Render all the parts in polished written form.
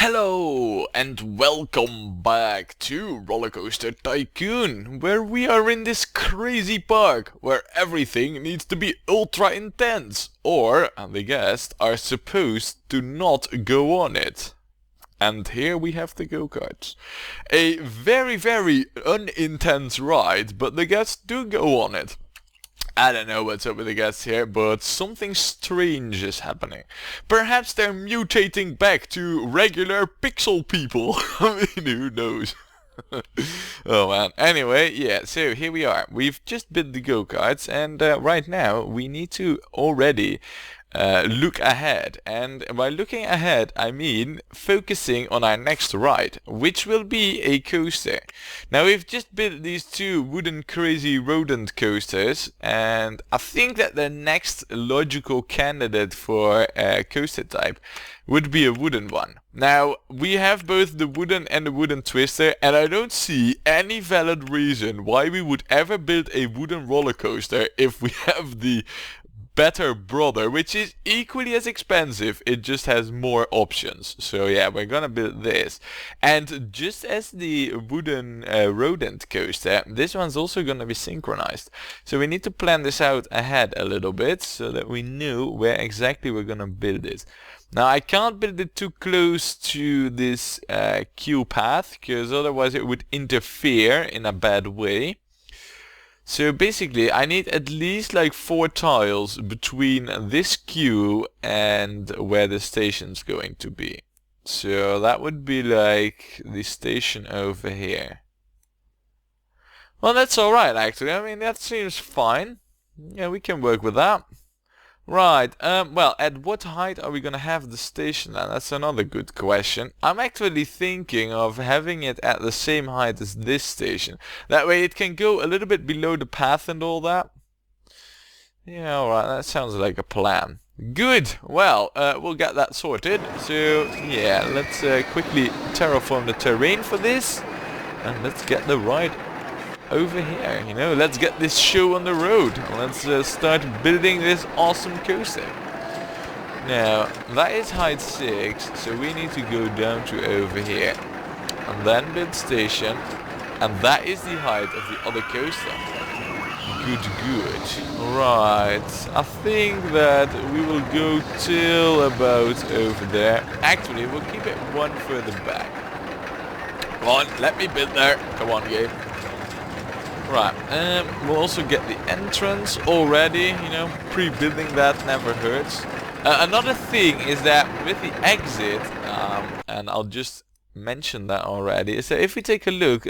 Hello and welcome back to Rollercoaster Tycoon, where we are in this crazy park where everything needs to be ultra intense, or the guests are supposed to not go on it. And here we have the go-karts. A very unintense ride, but the guests do go on it. I don't know what's up with the guests here, but something strange is happening. Perhaps they're mutating back to regular pixel people. I mean, who knows? Oh man. Anyway, yeah, so here we are. We've just built the go-karts, and right now we need to already look ahead. And by looking ahead, I mean focusing on our next ride, which will be a coaster. Now we've just built these two wooden crazy rodent coasters, and I think that the next logical candidate for a coaster type would be a wooden one. Now we have both the wooden and the wooden twister, and I don't see any valid reason why we would ever build a wooden roller coaster if we have the better brother, which is equally as expensive. It just has more options. So yeah, we're gonna build this. And just as the wooden rodent coaster, this one's also gonna be synchronized. So we need to plan this out ahead a little bit so that we know where exactly we're gonna build it. Now I can't build it too close to this queue path, because otherwise it would interfere in a bad way. So basically I need at least like 4 tiles between this queue and where the station's going to be. So that would be like the station over here. Well, that's alright actually. I mean, that seems fine. Yeah, we can work with that. Right, well, at what height are we gonna have the station then? That's another good question. I'm actually thinking of having it at the same height as this station. That way it can go a little bit below the path and all that. Yeah, alright, that sounds like a plan. Good, well, we'll get that sorted. So, yeah, let's quickly terraform the terrain for this. And let's get the ride over here, you know, let's get this show on the road. Let's start building this awesome coaster. Now, that is height 6, so we need to go down to over here. And then build station. And that is the height of the other coaster. Good. Right, I think that we will go till about over there. Actually, we'll keep it one further back. Come on, let me build there. Come on, game. Right, we'll also get the entrance already, you know, pre-building that never hurts. Another thing is that with the exit, and I'll just mention that already, is that if we take a look,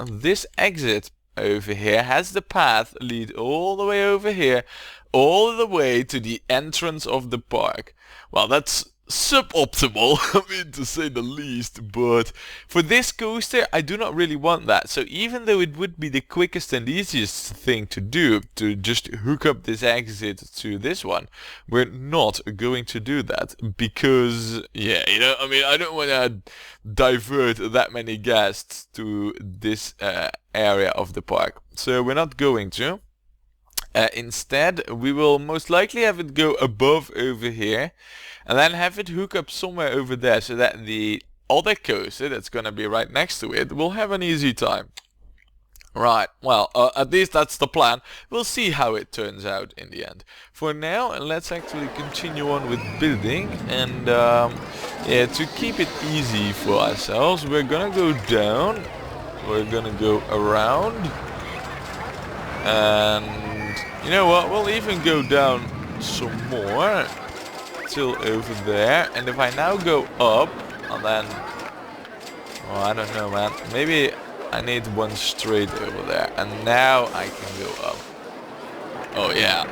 this exit over here has the path lead all the way over here, all the way to the entrance of the park. Well, that's suboptimal, I mean, to say the least, but for this coaster I do not really want that. So even though it would be the quickest and easiest thing to do, to just hook up this exit to this one, we're not going to do that, because, yeah, you know, I mean, I don't want to divert that many guests to this area of the park, so we're not going to. Instead, we will most likely have it go above over here, and then have it hook up somewhere over there so that the other coaster that's gonna be right next to it will have an easy time. Right, well, at least that's the plan. We'll see how it turns out in the end. For now, let's actually continue on with building, and yeah, to keep it easy for ourselves, we're gonna go down, we're gonna go around, and you know what, we'll even go down some more till over there. And if I now go up, and then, oh, I don't know, man, maybe I need one straight over there, and now I can go up. Oh yeah,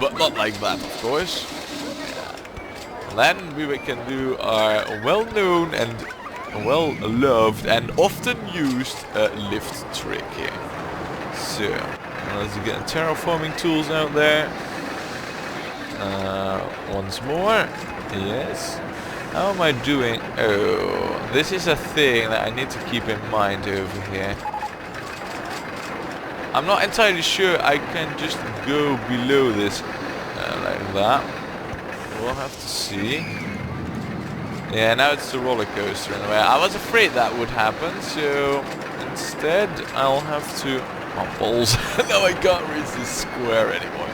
but not like that, of course. Yeah. And then we can do our well-known and well-loved and often used lift trick here. So let's get terraforming tools out there. Once more. Yes. How am I doing? Oh, this is a thing that I need to keep in mind over here. I'm not entirely sure I can just go below this like that. We'll have to see. Yeah, now it's the roller coaster in a way. I was afraid that would happen, so instead I'll have to... Oh, balls. Now I can't reach this square anymore.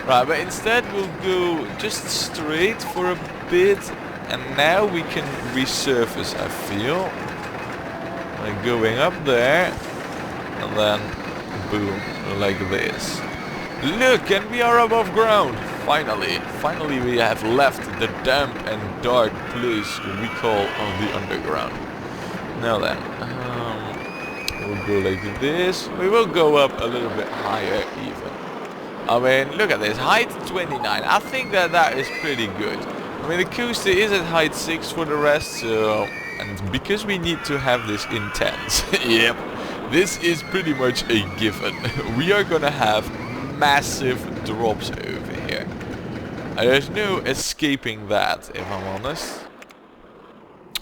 Right, but instead we'll go just straight for a bit, and now we can resurface, I feel. Like going up there, and then boom, like this. Look, and we are above ground. Finally we have left the damp and dark place we call the underground. Now then, we'll go like this. We will go up a little bit higher even. I mean, look at this, height 29. I think that is pretty good. I mean, the coaster is at height 6 for the rest, so... And because we need to have this intense, yep, this is pretty much a given. We are gonna have massive drops over here. There's no escaping that, if I'm honest.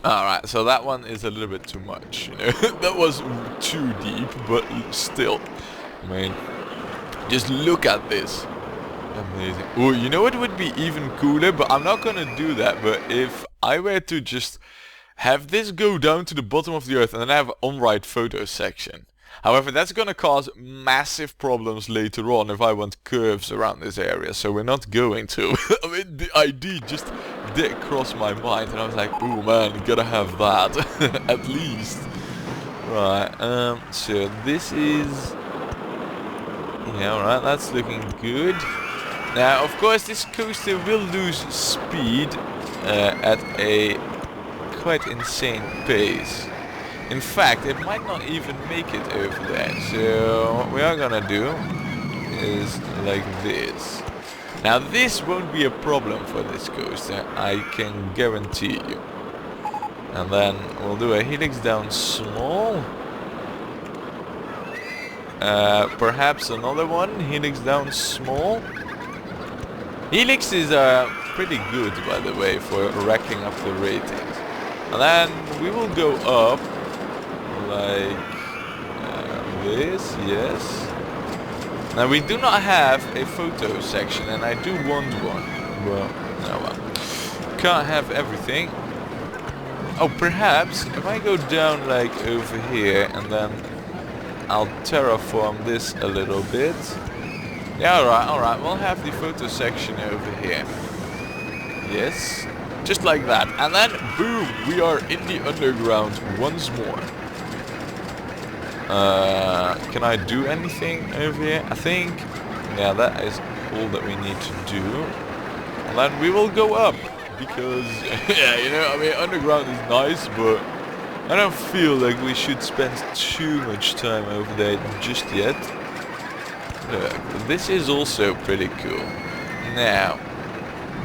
Alright, so that one is a little bit too much, you know. That was too deep, but still. I mean, just look at this. Amazing. Oh, you know what would be even cooler? But I'm not gonna do that. But if I were to just have this go down to the bottom of the earth and then have an on-ride photo section. However, that's gonna cause massive problems later on if I want curves around this area, so we're not going to. I mean, the idea just did cross my mind, and I was like, oh man, gotta have that, at least. Right, so this is... Yeah, alright, that's looking good. Now, of course, this coaster will lose speed at a quite insane pace. In fact, it might not even make it over there. So what we are gonna do is like this. Now this won't be a problem for this coaster, I can guarantee you. And then we'll do a helix down small. Perhaps another one, helix down small. Helix is pretty good, by the way, for racking up the ratings. And then we will go up like this, yes. Now we do not have a photo section, and I do want one. Well, no, well, can't have everything. Oh, perhaps if I go down like over here, and then I'll terraform this a little bit. Yeah, alright, we'll have the photo section over here. Yes, just like that. And then, boom, we are in the underground once more. Can I do anything over here? I think, yeah, that is all that we need to do. And then we will go up, because, yeah, you know, I mean, underground is nice, but I don't feel like we should spend too much time over there just yet. Look, this is also pretty cool. Now,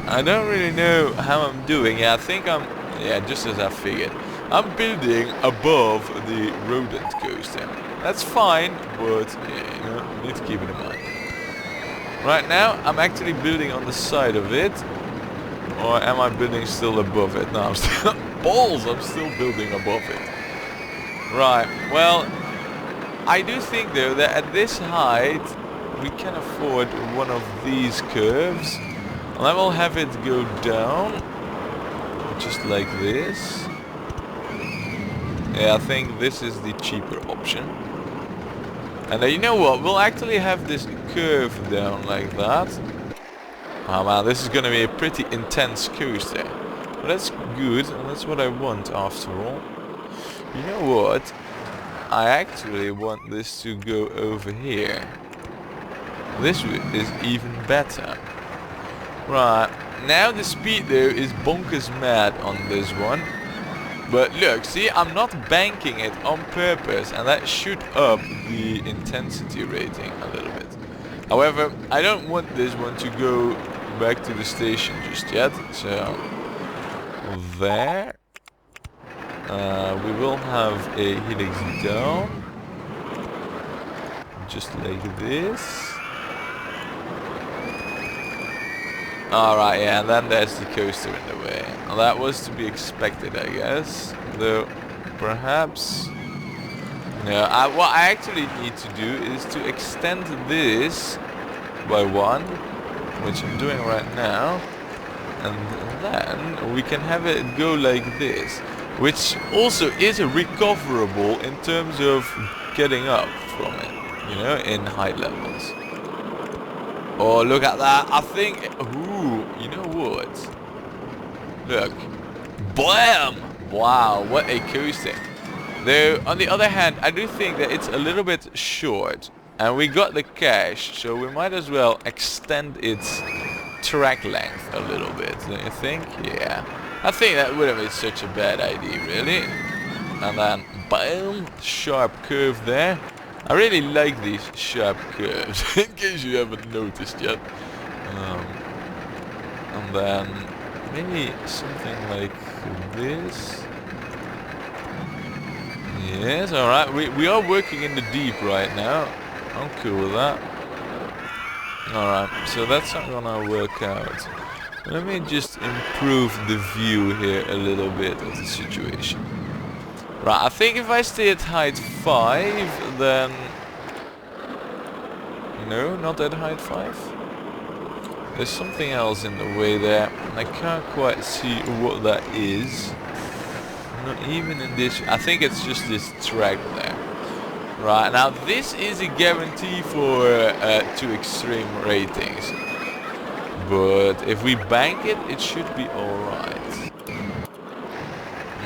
I don't really know how I'm doing. Yeah, I think I'm, yeah, just as I figured. I'm building above the rodent coaster. That's fine, but yeah, you know, need to keep it in mind. Right now, I'm actually building on the side of it. Or am I building still above it? No, I'm still... Balls! I'm still building above it. Right, well, I do think though that at this height, we can afford one of these curves. And I will have it go down. Just like this. Yeah, I think this is the cheaper option. And you know what? We'll actually have this curve down like that. Oh man, this is gonna be a pretty intense coaster. But that's good, and that's what I want after all. You know what? I actually want this to go over here. This is even better. Right, now the speed though is bonkers mad on this one. But look, see, I'm not banking it on purpose, and that should up the intensity rating a little bit. However, I don't want this one to go back to the station just yet, so there. We will have a helix down, just like this. Alright, yeah, and then there's the coaster in the way. Well, that was to be expected, I guess. Though, perhaps... No, what I actually need to do is to extend this by one, which I'm doing right now. And then we can have it go like this, which also is recoverable in terms of getting up from it, you know, in high levels. Oh, look at that. I think... Ooh, you know what? Look. Blam! Wow, what a coaster. Though, on the other hand, I do think that it's a little bit short. And we got the cash, so we might as well extend its track length a little bit, don't you think? Yeah. I think that wouldn't be such a bad idea, really. And then, bam! Sharp curve there. I really like these sharp curves, in case you haven't noticed yet. And then maybe something like this. Yes, alright. We are working in the deep right now. I'm cool with that. Alright, so that's not gonna work out. Let me just improve the view here a little bit of the situation. Right, I think if I stay at height 5, then... No, not at height 5. There's something else in the way there, and I can't quite see what that is. Not even in this... I think it's just this track there. Right, now this is a guarantee for 2 extreme ratings. But if we bank it, it should be alright.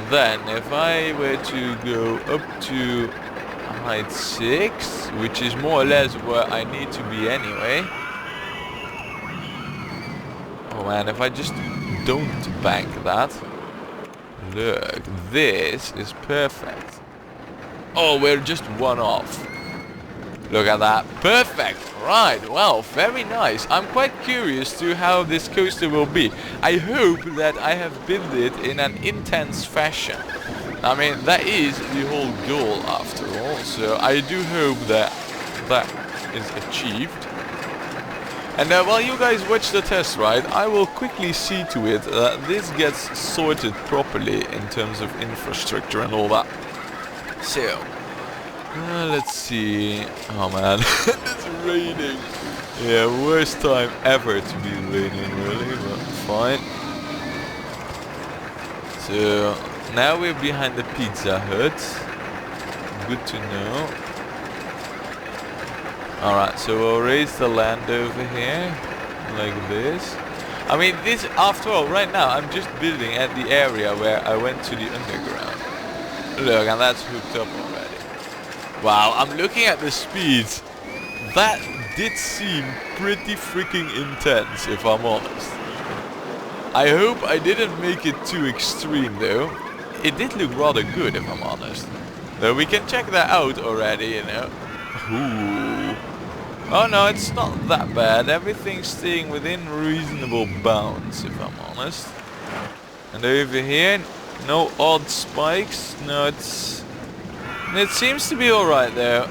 Then, if I were to go up to height 6, which is more or less where I need to be anyway. Oh man, if I just don't bank that. Look, this is perfect. Oh, we're just one off. Look at that. Perfect. Right. Well, very nice. I'm quite curious to how this coaster will be. I hope that I have built it in an intense fashion. I mean, that is the whole goal after all. So I do hope that that is achieved. And while you guys watch the test ride, I will quickly see to it that this gets sorted properly in terms of infrastructure and all that. So, let's see. Oh man, it's raining. Yeah, worst time ever to be raining, really, but fine. So, now we're behind the Pizza Hut. Good to know. Alright, so we'll raise the land over here, like this. I mean, this, after all, right now, I'm just building at the area where I went to the underground. Look, and that's hooked up already. Wow, I'm looking at the speeds. That did seem pretty freaking intense, if I'm honest. I hope I didn't make it too extreme, though. It did look rather good, if I'm honest. Though we can check that out already, you know. Ooh. Oh no, it's not that bad. Everything's staying within reasonable bounds, if I'm honest. And over here, no odd spikes. No, it seems to be alright there.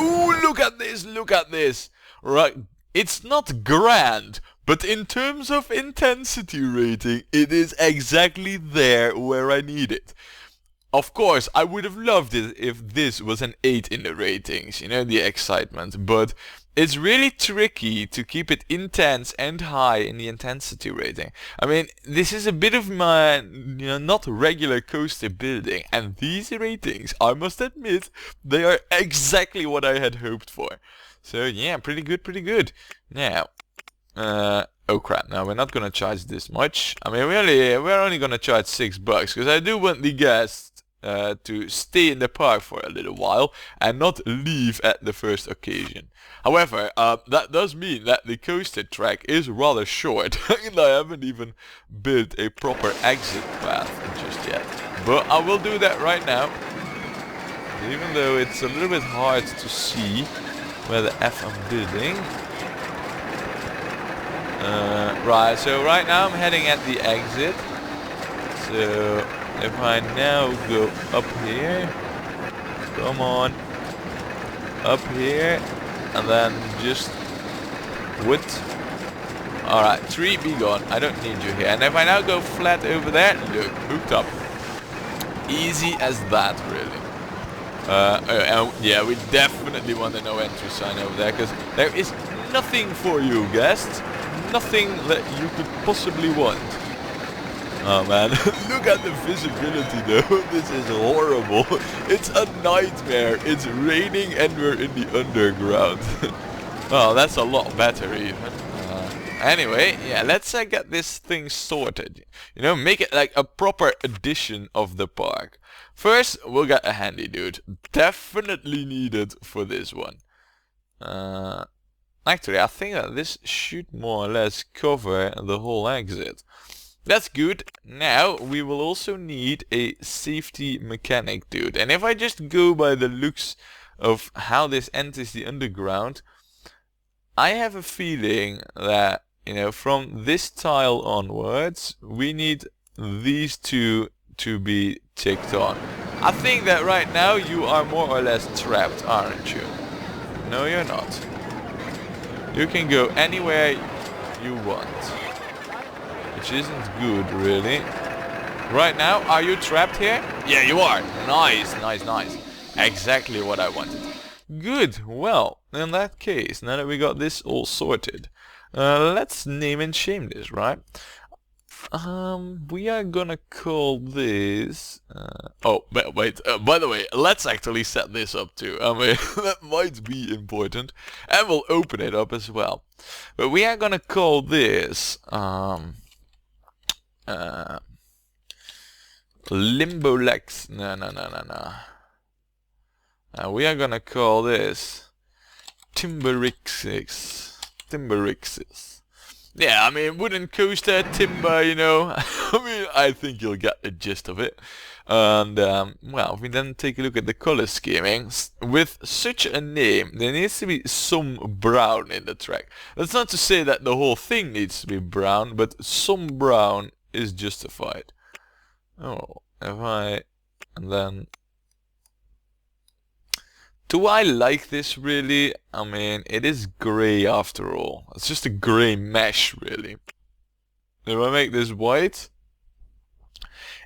Ooh, look at this, look at this. Right, it's not grand, but in terms of intensity rating, it is exactly there where I need it. Of course, I would have loved it if this was an 8 in the ratings, you know, the excitement, but it's really tricky to keep it intense and high in the intensity rating. I mean, this is a bit of my, you know, not regular coaster building, and these ratings, I must admit, they are exactly what I had hoped for. So yeah, pretty good, pretty good. Now, oh crap, no, we're not gonna charge this much. I mean, we're only gonna charge $6, because I do want the guests to stay in the park for a little while and not leave at the first occasion. However, that does mean that the coaster track is rather short and I haven't even built a proper exit path just yet. But I will do that right now, even though it's a little bit hard to see where the F I'm building. Right, so right now I'm heading at the exit. So if I now go up here, come on, up here, and then just wood. Alright, tree, be gone, I don't need you here. And if I now go flat over there, look, hooked up. Easy as that, really. Yeah, we definitely want a no entry sign over there, because there is nothing for you, guests. nothing that you could possibly want. Oh man, look at the visibility though. This is horrible. It's a nightmare. It's raining and we're in the underground. Oh, that's a lot better even. Anyway, yeah, let's get this thing sorted. You know, make it like a proper edition of the park. First, we'll get a handy dude. Definitely needed for this one. Actually, I think that this should more or less cover the whole exit. That's good. Now, we will also need a safety mechanic dude. And if I just go by the looks of how this enters the underground, I have a feeling that, you know, from this tile onwards, we need these two to be ticked on. I think that right now you are more or less trapped, aren't you? No, you're not. You can go anywhere you want. Which isn't good, really. Right now, are you trapped here? Yeah, you are. Nice, nice, nice. Exactly what I wanted. Good. Well, in that case, now that we got this all sorted, let's name and shame this, right? We are gonna call this... oh, wait, by the way, let's actually set this up too. I mean, that might be important. And we'll open it up as well. But we are gonna call this... Limbolex. No. We are gonna call this Rxes. Rxes. Yeah, I mean, wooden coaster, timber, you know. I mean, I think you'll get the gist of it. And, well, if we then take a look at the color scheming, with such a name, there needs to be some brown in the track. That's not to say that the whole thing needs to be brown, but some brown is justified. Oh, if I... and then... do I like this really? I mean, it is grey after all. It's just a grey mesh, really. If I make this white,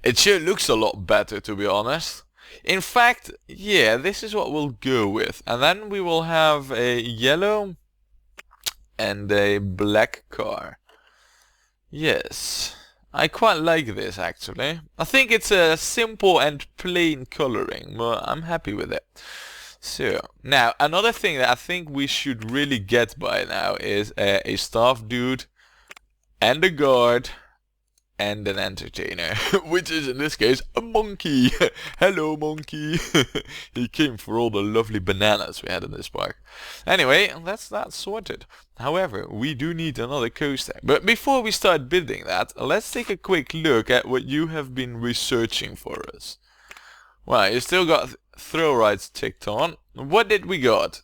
it sure looks a lot better, to be honest. In fact, yeah, this is what we'll go with. And then we will have a yellow and a black car. Yes, I quite like this, actually. I think it's a simple and plain coloring, but I'm happy with it. So, now, another thing that I think we should really get by now is a staff dude, and a guard, and an entertainer, which is in this case a monkey. Hello, monkey. He came for all the lovely bananas we had in this park. Anyway, that's that sorted. However, we do need another coaster. But before we start building that, let's take a quick look at what you have been researching for us. Well, you still got throw rides ticked on. What did we got?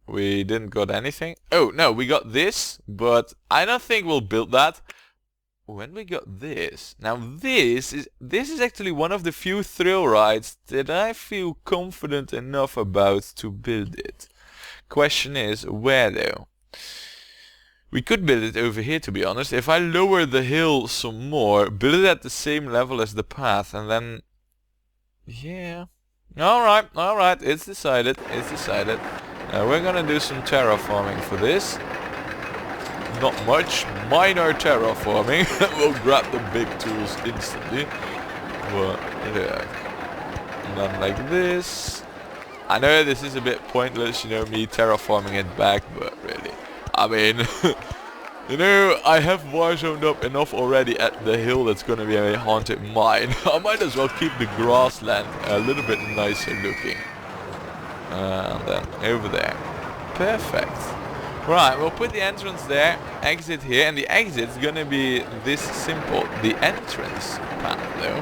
We didn't got anything. Oh, no, we got this, but I don't think we'll build that. When we got this, now this is actually one of the few thrill rides that I feel confident enough about to build it. Question is, where though? We could build it over here, to be honest. If I lower the hill some more, build it at the same level as the path, and then... yeah. Alright, it's decided, we're gonna do some terraforming for this. Not much, minor terraforming. We'll grab the big tools instantly. But, yeah. And then like this. I know this is a bit pointless, you know, me terraforming it back, but really. I mean, you know, I have warzoned up enough already at the hill that's gonna be a haunted mine. I might as well keep the grassland a little bit nicer looking. And then over there. Perfect. Right, we'll put the entrance there, exit here, and the exit's gonna be this simple. The entrance path, though,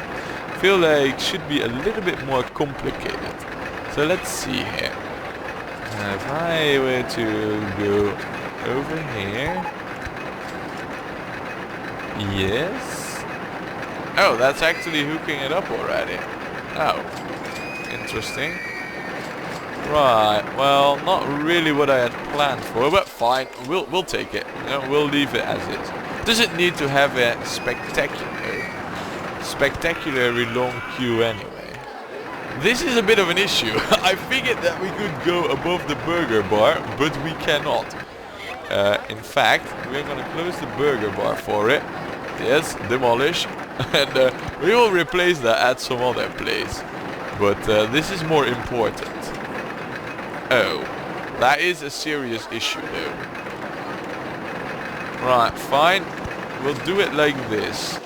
I feel like should be a little bit more complicated. So let's see here. If I were to go over here... yes? Oh, that's actually hooking it up already. Oh, interesting. Right, well, not really what I had planned for, but fine, we'll take it. You know, we'll leave it as is. Doesn't need to have a spectacularly long queue anyway. This is a bit of an issue. I figured that we could go above the burger bar, but we cannot. In fact, we're gonna close the burger bar for it. Yes, demolish. And we will replace that at some other place. But this is more important. Oh, that is a serious issue though. Right, fine. We'll do it like this.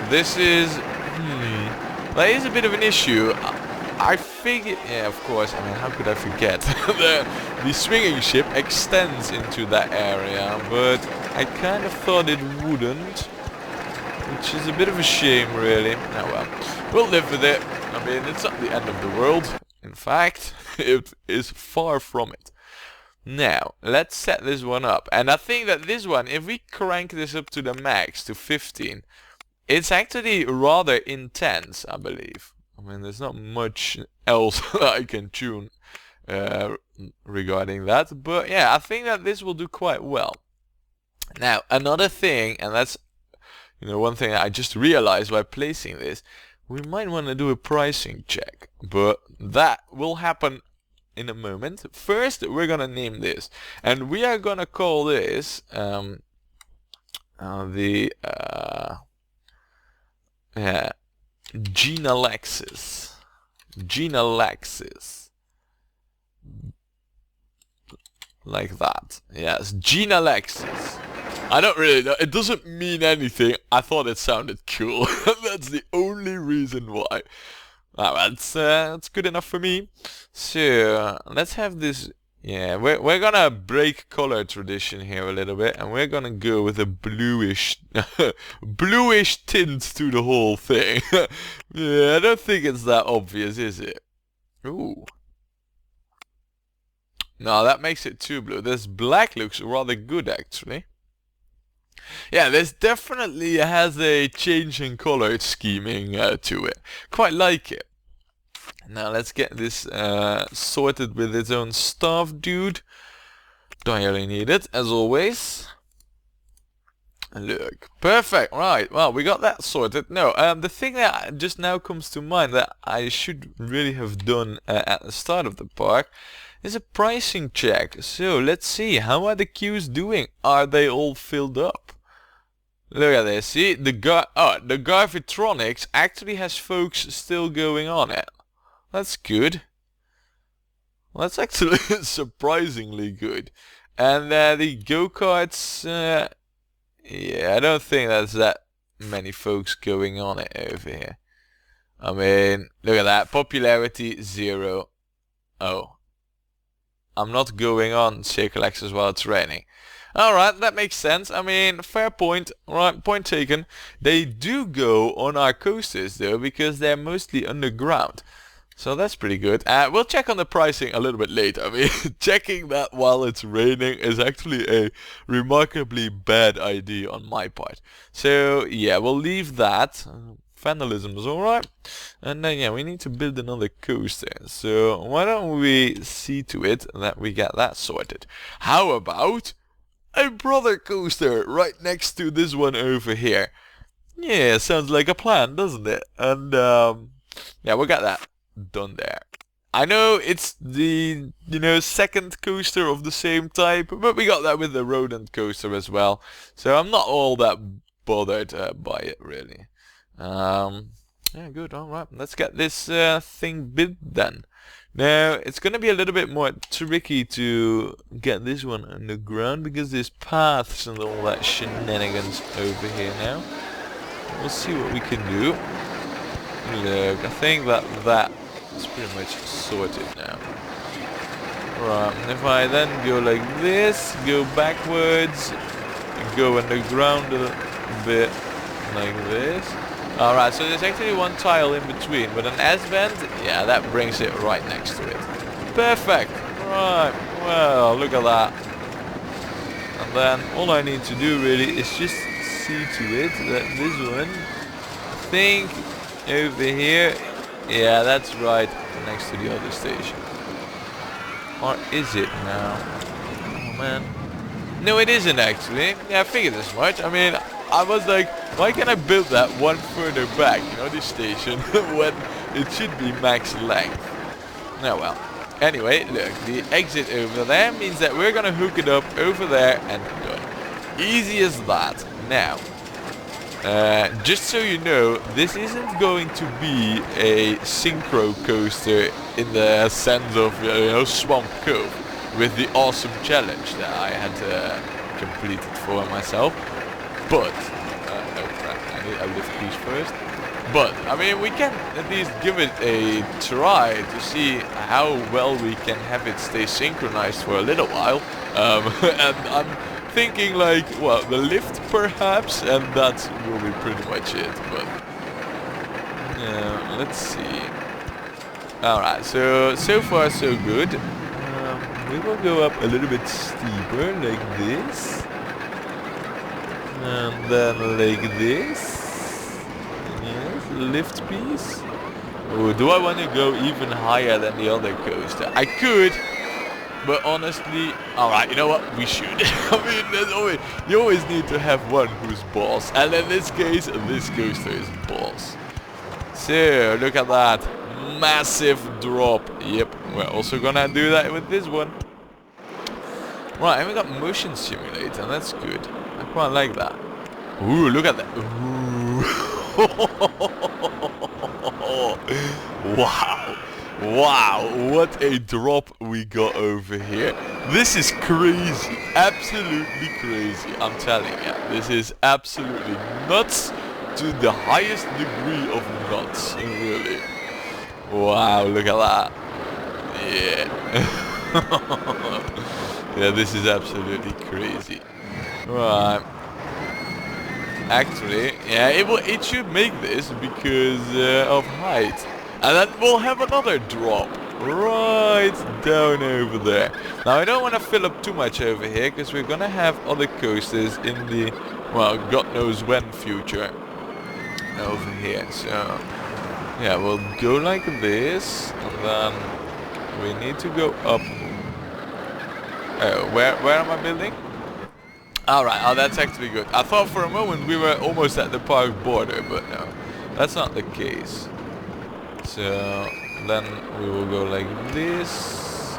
This is... that is a bit of an issue. I figured... Yeah, of course. I mean, how could I forget? the swinging ship extends into that area, but I kind of thought it wouldn't. Which is a bit of a shame, really. Oh well. We'll live with it. I mean, it's not the end of the world. In fact, it is far from it. Now, let's set this one up. And I think that this one, if we crank this up to the max, to 15, it's actually rather intense, I believe. I mean, there's not much else that I can tune regarding that. But yeah, I think that this will do quite well. Now, another thing, and that's, you know, one thing that I just realized while placing this, we might want to do a pricing check. But that will happen in a moment. First, we're gonna name this, and we are gonna call this Rxes. Rxes. Like that. Yes, Rxes. I don't really know. It doesn't mean anything. I thought it sounded cool. That's the only reason why. That's good enough for me. So let's have this. Yeah, we're gonna break color tradition here a little bit, and we're gonna go with a bluish bluish tint to the whole thing. Yeah, I don't think it's that obvious, is it? Ooh. No, that makes it too blue. This black looks rather good, actually. Yeah, this definitely has a change in color scheming to it. Quite like it. Now let's get this sorted with its own stuff, dude. Don't really need it, as always. Look, perfect. Right, well, we got that sorted. No, the thing that just now comes to mind that I should really have done at the start of the park is a pricing check. So let's see, how are the queues doing? Are they all filled up? Look at this. See, the Garvitronics actually has folks still going on it. That's good. Well, that's actually surprisingly good. And the go-karts, yeah, I don't think there's that many folks going on it over here. I mean, look at that. Popularity 0. Oh. I'm not going on Circle X as well, it's raining. Alright, that makes sense. I mean, fair point. Alright, point taken. They do go on our coasters though, because they're mostly underground. So that's pretty good. We'll check on the pricing a little bit later. I mean, checking that while it's raining is actually a remarkably bad idea on my part. So yeah, we'll leave that. Vandalism is alright. And then yeah, we need to build another coaster. So why don't we see to it that we get that sorted. How about a brother coaster right next to this one over here? Yeah, sounds like a plan, doesn't it? And yeah, we got that done there. I know it's the, you know, second coaster of the same type, but we got that with the rodent coaster as well. So I'm not all that bothered by it really. Yeah, good. Alright, let's get this thing built then. Now, it's gonna be a little bit more tricky to get this one underground because there's paths and all that shenanigans over here now. We'll see what we can do. Look, I think that is pretty much sorted now. Right, and if I then go like this, go backwards, go underground a bit like this. Alright, so there's actually one tile in between, but an S-bend, yeah, that brings it right next to it. Perfect! Right, well, look at that. And then all I need to do really is just see to it that this one, I think, over here, yeah, that's right, next to the other station. Or is it now? Oh man. No, it isn't actually. Yeah, I figured as much. I mean, I was like, why can't I build that one further back, you know, this station, when it should be max length? Oh well. Anyway, look, the exit over there means that we're gonna hook it up over there and done. Easy as that. Now, just so you know, this isn't going to be a synchro coaster in the sense of, you know, Swamp Cove with the awesome challenge that I had completed for myself. But, oh crap, I need a lift piece first. But, I mean, we can at least give it a try to see how well we can have it stay synchronized for a little while. And I'm thinking like, well, the lift perhaps, and that will be pretty much it. But, let's see. Alright, so far so good. We will go up a little bit steeper, like this. And then like this. Yes, lift piece. Oh, do I want to go even higher than the other coaster? I could, but honestly, alright, you know what? We should. I mean, you always need to have one who's boss. And in this case, this coaster is boss. So, look at that. Massive drop. Yep, we're also gonna do that with this one. Right, and we got motion simulator. That's good. I quite like that. Ooh, look at that. Ooh. Wow. Wow, what a drop we got over here. This is crazy. Absolutely crazy. I'm telling you. This is absolutely nuts to the highest degree of nuts. Really. Wow, look at that. Yeah. Yeah, this is absolutely crazy. Right. Actually, yeah, it should make this because of height. And then we'll have another drop right down over there. Now, I don't want to fill up too much over here because we're going to have other coasters in the, well, God knows when future over here. So, yeah, we'll go like this. And then we need to go up. Oh, where am I building? Alright, oh, that's actually good. I thought for a moment we were almost at the park border, but no, that's not the case. So then we will go like this.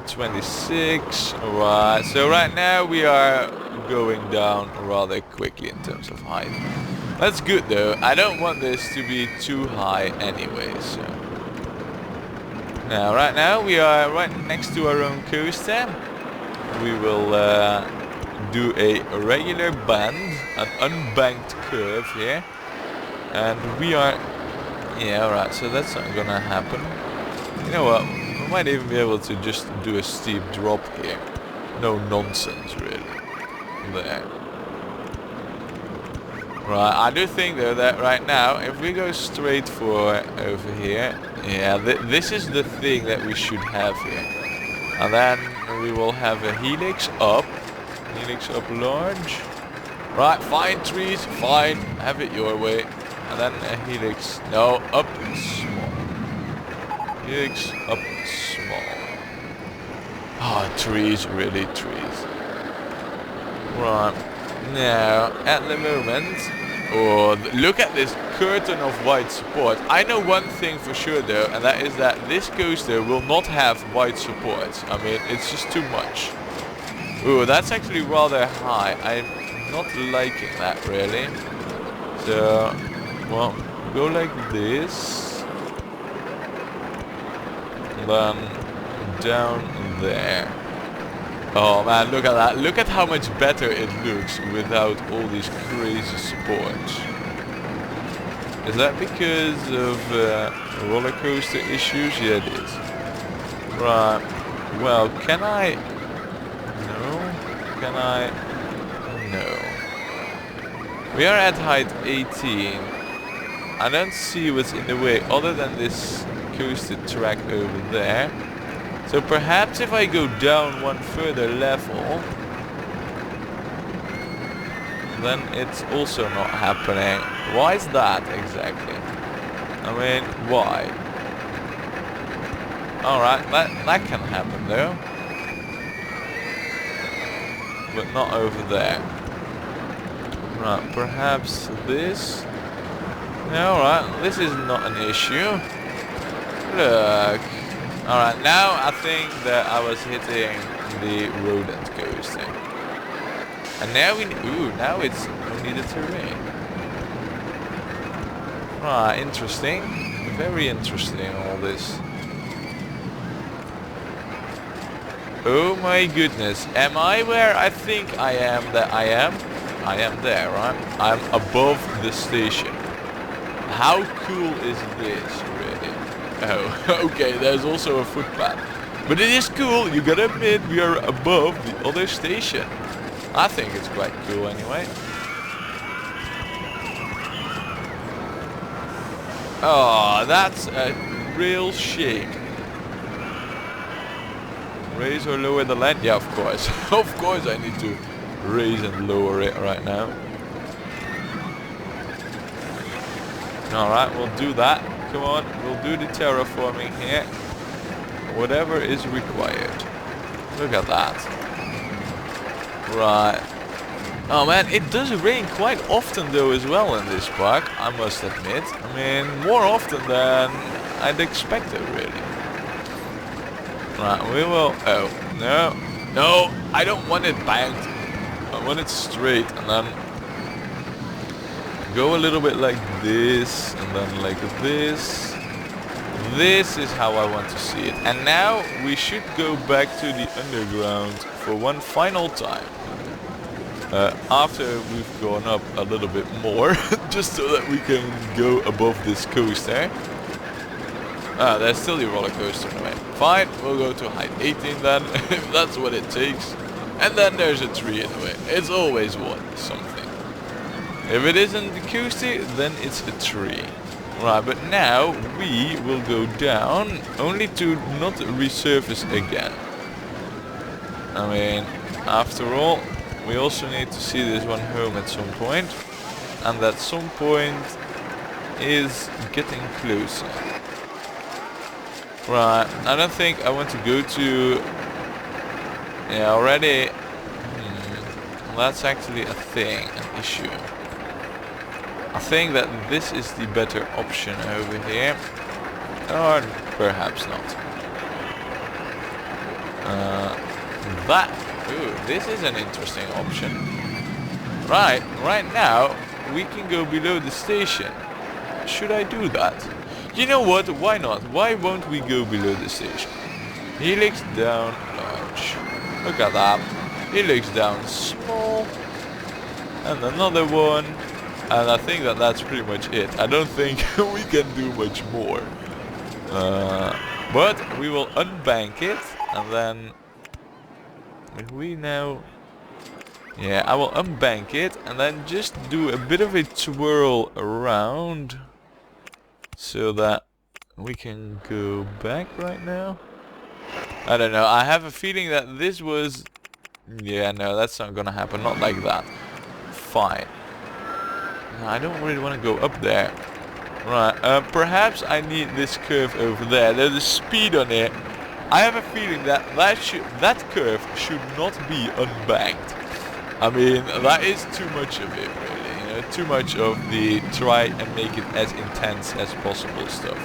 26. Alright, so right now we are going down rather quickly in terms of height. That's good though. I don't want this to be too high anyway, so. Now, right now we are right next to our own coaster. We will do a regular bend, an unbanked curve here. And we are, yeah, alright, so that's not gonna happen. You know what, we might even be able to just do a steep drop here. No nonsense, really. There. Right, I do think though that right now, if we go straight for over here, yeah, this is the thing that we should have here. And then we will have a helix up large. Right, fine trees, fine, have it your way. And then a helix, no, up small. Helix up small. Oh, trees, really trees. Right, now at the moment, oh, look at this curtain of white support. I know one thing for sure though, and that is that this coaster will not have white support. I mean, it's just too much. Ooh, that's actually rather high. I'm not liking that really. So, well, go like this. And then down there. Oh man, look at that. Look at how much better it looks without all these crazy supports. Is that because of roller coaster issues? Yeah, it is. Right. Well, can I? No. Can I? No. We are at height 18. I don't see what's in the way other than this coaster track over there. So perhaps if I go down one further level, then it's also not happening. Why is that exactly? I mean, why? Alright, that can happen though. But not over there. Right, perhaps this? Yeah, alright, this is not an issue. Look. Alright, now I think that I was hitting the rodent coaster. And now now it's only the terrain. Ah, interesting. Very interesting, all this. Oh my goodness. Am I where I think I am that I am? I am there, right? I'm above the station. How cool is this, really? Oh, okay, there's also a footpath. But it is cool, you gotta admit, we are above the other station. I think it's quite cool anyway. Oh, that's a real shame. Raise or lower the land? Yeah, of course. Of course I need to raise and lower it right now. Alright, we'll do that. Come on, we'll do the terraforming here. Whatever is required. Look at that. Right. Oh man, it does rain quite often though as well in this park, I must admit. I mean, more often than I'd expected really. Right, we will... Oh, no. No, I don't want it banked. I want it straight and then go a little bit like this and then like this. This is how I want to see it. And now we should go back to the underground for one final time. After we've gone up a little bit more, just so that we can go above this coaster. Ah, there's still the roller coaster in the way. Fine, we'll go to height 18 then, if that's what it takes. And then there's a tree in the way. It's always something. If it isn't the coaster, then it's a tree. Right, but now we will go down, only to not resurface again. I mean, after all, we also need to see this one home at some point. And that some point is getting closer. Right, I don't think I want to go to... Yeah, already... that's actually a thing, an issue. I think that this is the better option over here. Or perhaps not. Ooh, this is an interesting option. Right now, we can go below the station. Should I do that? You know what, why not? Why won't we go below the station? Helix down large. Look at that. Helix down small. And another one. And I think that that's pretty much it. I don't think we can do much more. But we will unbank it. And then... if we now... yeah, I will unbank it. And then just do a bit of a twirl around. So that we can go back right now. I don't know. I have a feeling that this was... yeah, no, that's not gonna happen. Not like that. Fine. No, I don't really want to go up there. Right. Perhaps I need this curve over there. There's a speed on it. I have a feeling that that curve should not be unbanked. I mean, that is too much of it, really. Too much of the try and make it as intense as possible stuff.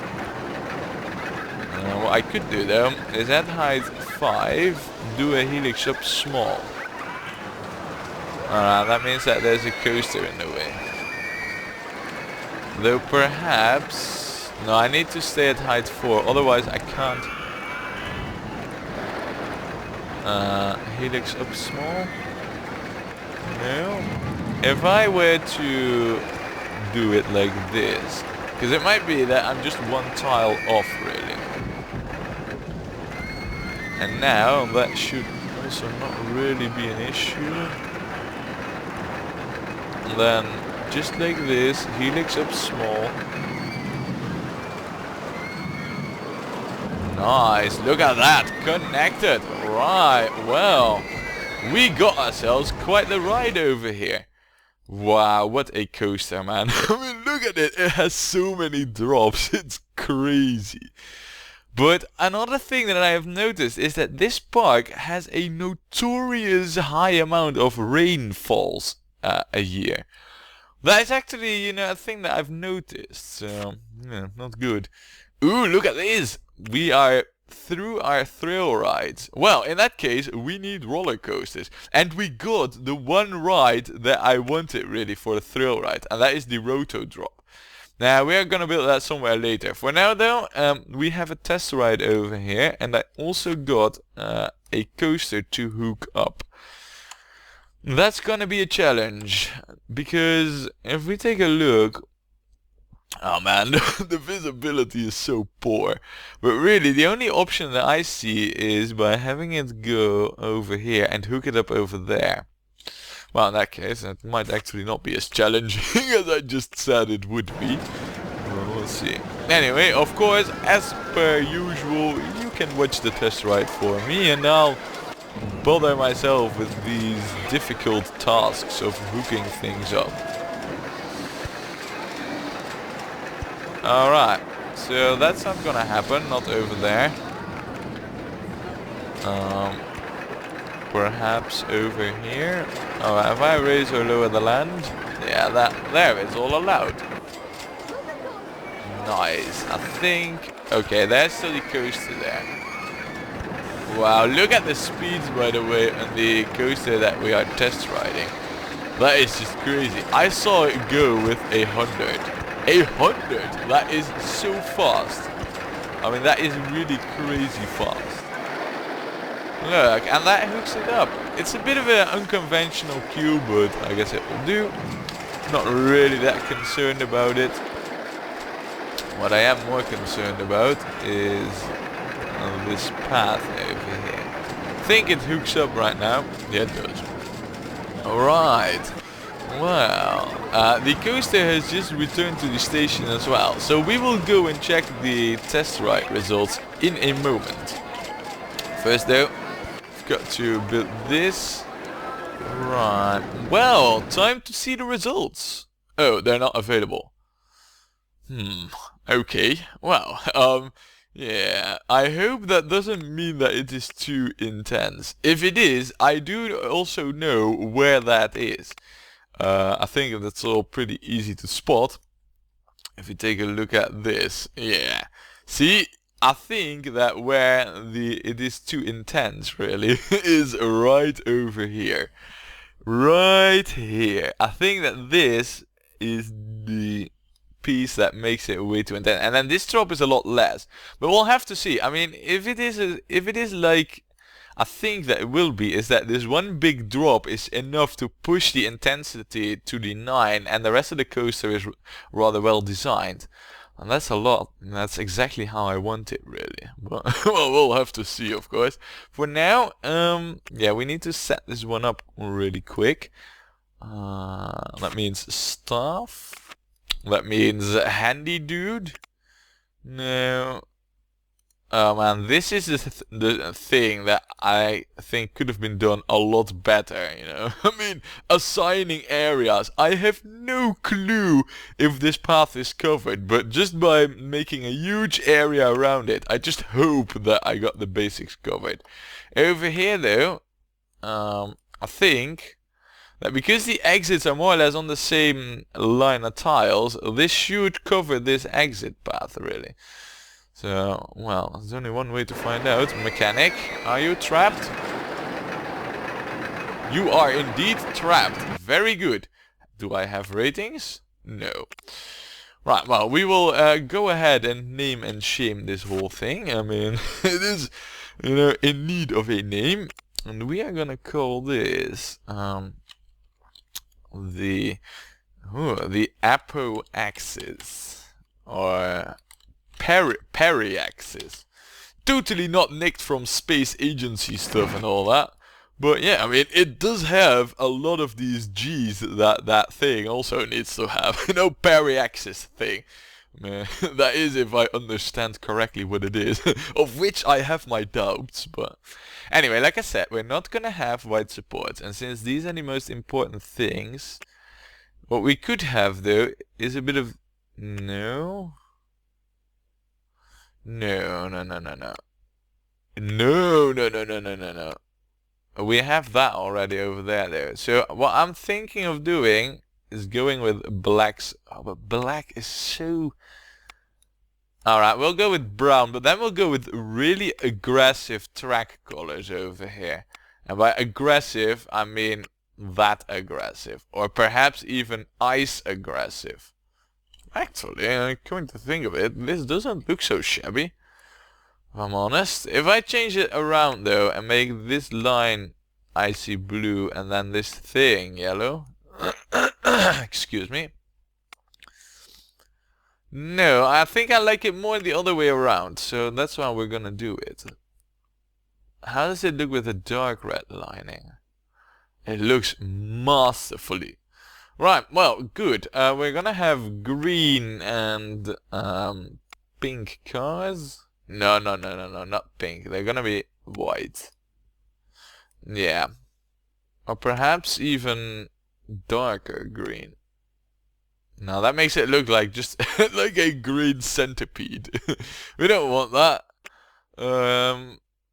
What I could do though is at height 5 do a helix up small. Alright, that means that there's a coaster in the way. Though perhaps... no, I need to stay at height 4, otherwise I can't... helix up small? No. If I were to do it like this, because it might be that I'm just one tile off really. And now that should also not really be an issue. And then just like this, helix up small. Nice, look at that, connected. Right, well, we got ourselves quite the ride over here. Wow, what a coaster, man. I mean, look at it. It has so many drops. It's crazy. But another thing that I have noticed is that this park has a notorious high amount of rainfalls a year. That is actually, a thing that I've noticed. So, yeah, not good. Ooh, look at this! We are through our thrill rides. Well, in that case, we need roller coasters. And we got the one ride that I wanted really for the thrill ride. And that is the Roto Drop. Now, we are gonna build that somewhere later. For now though, we have a test ride over here. And I also got a coaster to hook up. That's gonna be a challenge. Because if we take a look... Oh man, the visibility is so poor. But really, the only option that I see is by having it go over here and hook it up over there. Well, in that case, it might actually not be as challenging as I just said it would be. Well, we'll see. Anyway, of course, as per usual, you can watch the test ride for me and I'll bother myself with these difficult tasks of hooking things up. Alright, so that's not gonna happen, not over there. Perhaps over here. Oh, have I raised or lower the land? Yeah, there it's all allowed. Nice, I think... Okay, there's still the coaster there. Wow, look at the speeds by the way on the coaster that we are test riding. That is just crazy. I saw it go with 100. 100! That is so fast. I mean, that is really crazy fast. Look, and that hooks it up. It's a bit of an unconventional cube, but I guess it will do. Not really that concerned about it. What I am more concerned about is this path over here. I think it hooks up right now. Yeah, it does. Alright. Well, the coaster has just returned to the station as well, so we will go and check the test ride results in a moment. First though, we've got to build this. Right, well, time to see the results. Oh, they're not available. Okay, well, yeah, I hope that doesn't mean that it is too intense. If it is, I do also know where that is. I think that's all pretty easy to spot. If you take a look at this, yeah. See, I think that where it is too intense really is right over here. Right here. I think that this is the piece that makes it way too intense. And then this drop is a lot less. But we'll have to see. I mean, if it is like I think that it will be, is that this one big drop is enough to push the intensity to the 9 and the rest of the coaster is rather well designed. And that's a lot. And that's exactly how I want it really. But well, we'll have to see of course. For now, yeah, we need to set this one up really quick. That means staff. That means handy dude. No. Oh man, this is the thing that I think could have been done a lot better, you know. I mean, assigning areas. I have no clue if this path is covered, but just by making a huge area around it, I just hope that I got the basics covered. Over here though, I think that because the exits are more or less on the same line of tiles, this should cover this exit path really. So, well, there's only one way to find out. Mechanic, are you trapped? You are indeed trapped. Very good. Do I have ratings? No. Right, well, we will go ahead and name and shame this whole thing. I mean, it is, you know, in need of a name. And we are gonna call this the Apo axis, or Rxes. Totally not nicked from space agency stuff and all that. But yeah, I mean, it does have a lot of these G's that thing also needs to have. You know, Rxes thing. Man, that is if I understand correctly what it is. Of which I have my doubts, but... Anyway, like I said, we're not gonna have wide support. And since these are the most important things, what we could have, though, is a bit of... No... No. We have that already over there though. So what I'm thinking of doing is going with blacks. Oh, but black is so... Alright, we'll go with brown, but then we'll go with really aggressive track colors over here. And by aggressive, I mean that aggressive. Or perhaps even ice aggressive. Actually, coming to think of it, this doesn't look so shabby. If I'm honest. If I change it around though and make this line icy blue and then this thing yellow. Excuse me. No, I think I like it more the other way around. So that's why we're gonna do it. How does it look with a dark red lining? It looks masterfully. Right, well, good. We're gonna have green and pink cars. No, not pink. They're gonna be white. Yeah. Or perhaps even darker green. Now that makes it look like just like a green centipede. We don't want that.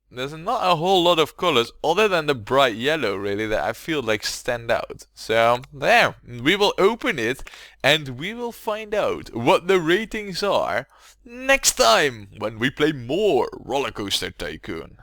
There's not a whole lot of colors other than the bright yellow really that I feel like stand out. So there, we will open it and we will find out what the ratings are next time when we play more Rollercoaster Tycoon.